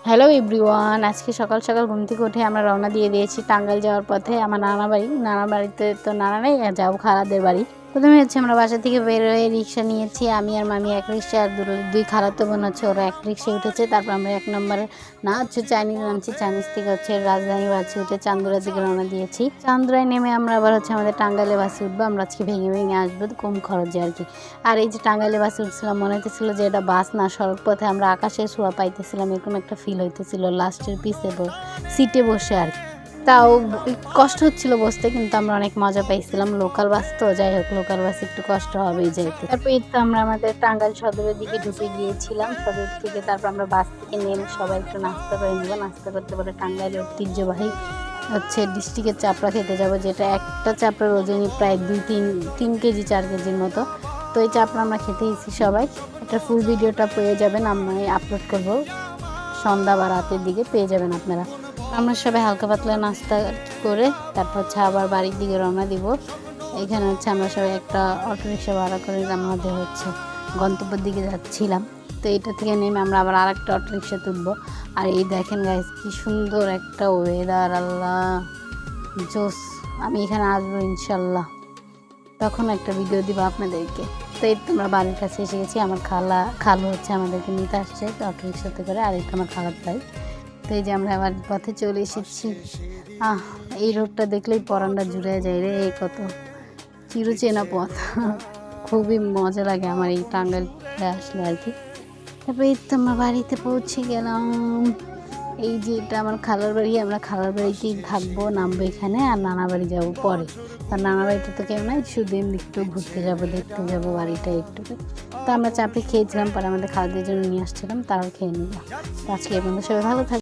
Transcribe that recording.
Hello everyone, আজকে সকাল সকাল ঘুম থেকে উঠে আমরা রওনা দিয়ে দিয়েছি টাঙ্গাইল যাওয়ার পথে। আমার নানা বাড়িতে তো নানা নেই, যাবো খালাদের বাড়ি। প্রথমে আমরা বাসা থেকে বের হয়ে রিক্সা নিয়েছি। আমি আর মামি এক রিক্সা, আর দুই খালাতো বোন ওরা এক রিক্সায় উঠেছে। তারপর আমরা 1 নম্বরে চাইনিজ নামছি। চাইনিজ থেকে রাজধানী বাসে উঠে চান্দুরার দিকে রওনা দিয়েছি। চান্দুরায় নেমে আমরা আবার আমাদের টাঙ্গাইলে বাসে উঠবো। আমরা আজকে ভেঙে ভেঙে আসবো, কম খরচে আর কি। আর এই যে টাঙ্গাইলে বাসে উঠছিলাম, মনে হইতেছিল যে এটা বাস না, সড়ক পথে আমরা আকাশে ছোঁয়া পাইতেছিলাম, এরকম একটা ফিল হইতেছিল। লাস্টের সিটে বসে আর কি। তাও কষ্ট হচ্ছিল বসতে, কিন্তু আমরা অনেক মজা পাইছিলাম। লোকাল বাস তো, যাই হোক, লোকাল বাস একটু কষ্ট হবেই যাইতে। তারপর তো আমরা আমাদের টাঙ্গাইল সদরের দিকে ঢুকে গিয়েছিলাম। সদর থেকে তারপর আমরা বাস থেকে নেমে সবাই একটু নাস্তা করে নেবো। নাস্তা করতে পারে টাঙ্গাইলের ঐতিহ্যবাহী ডিস্ট্রিক্টের চাপড়া খেতে যাব, যেটা একটা চাপড়ার ওজনই প্রায় 3 কেজি 4 কেজির মতো। তো এই চাপড়া আমরা খেতে এসেছি সবাই। এটা ফুল ভিডিওটা পেয়ে যাবেন, আমি আপলোড করবো সন্ধ্যা বা রাতের দিকে, পেয়ে যাবেন আপনারা। আমরা সবাই হালকা পাতলা নাস্তা করে তারপর আবার বাড়ির দিকে রওনা দিব। এখানে আমরা সবাই একটা অটোরিক্সা ভাড়া করে আমাদের গন্তব্যের দিকে যাচ্ছিলাম। তো এটা থেকে নেমে আমরা আবার আরেকটা অটোরিক্সা তুলবো। আর এই দেখেন গাইস, কি সুন্দর একটা ওয়েদার, আল্লাহ জোস। আমি এখানে আসবো ইনশাল্লাহ, তখন একটা ভিডিও দিব আপনাদেরকে। তো এই তোমরা বাড়ির কাছে এসে গেছি। আমার খালু আমাদেরকে নিতে আসছে অটোরিক্সাতে করে, আর এটা আমার খালার ভাই। তো এই যে আমরা আবার পথে চলে এসেছি। এই রোডটা দেখলেই পরানটা জুড়ে যায় রে, এই কত চিরচেনা পথ। খুবই মজা লাগে আমার এই টাঙ্গাইলে আসলে আর কি। তারপর এই তো আমরা বাড়িতে পৌঁছে গেলাম। এই যে এটা আমার খালার বাড়ি, আমরা খালার বাড়িতেই থাকবো, নামবো এখানে, আর নানা বাড়ি যাবো পরে। তার নানা বাড়িতে তো কেউ নাই, শুধু এমনি একটু ঘুরতে যাবো, দেখতে যাবো বাড়িটা একটু। তো আমরা চাপড়ি খেয়েছিলাম, পরে আমাদের খালাদের জন্য নিয়ে আসছিলাম, তারাও খেয়ে নিলাম। তো আজকে এই পর্যন্ত, সবাই ভালো থাকবে।